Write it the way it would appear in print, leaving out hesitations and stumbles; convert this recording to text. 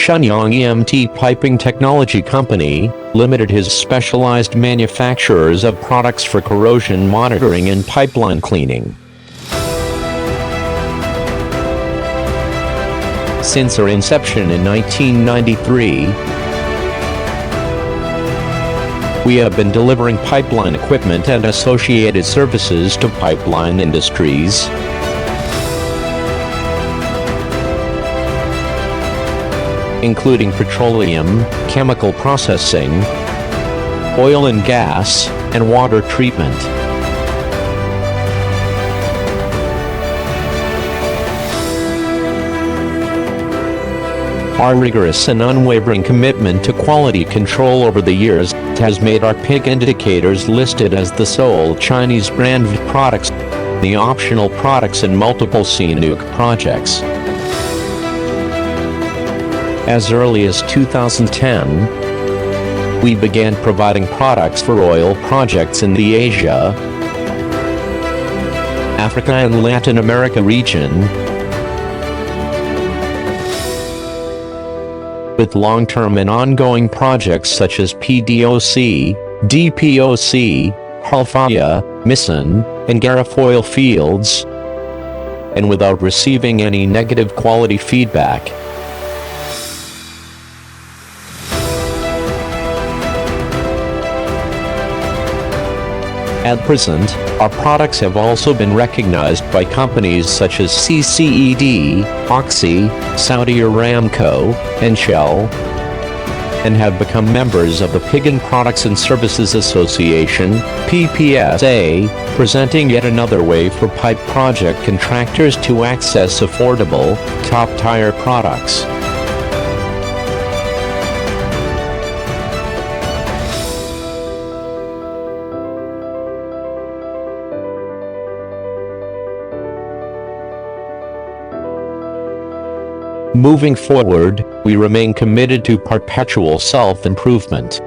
Shenyang EMT Piping Technology Company, Limited is specialized manufacturers of products for corrosion monitoring and pipeline cleaning. Since our inception in 1993, we have been delivering pipeline equipment and associated services to pipeline industries, including petroleum, chemical processing, oil and gas, and water treatment. Our rigorous and unwavering commitment to quality control over the years has made our PIG indicators listed as the sole Chinese brand of products, the optional products in multiple CNUC projects. As early as 2010, we began providing products for oil projects in the Asia, Africa and Latin America region, with long-term and ongoing projects such as PDOC, DPOC, Halfaya, Mission, and Garafoil fields, and without receiving any negative quality feedback. At present, our products have also been recognized by companies such as CCED, Oxy, Saudi Aramco, and Shell, and have become members of the Pig Products and Services Association, PPSA, presenting yet another way for pipe project contractors to access affordable, top-tier products. Moving forward, we remain committed to perpetual self-improvement.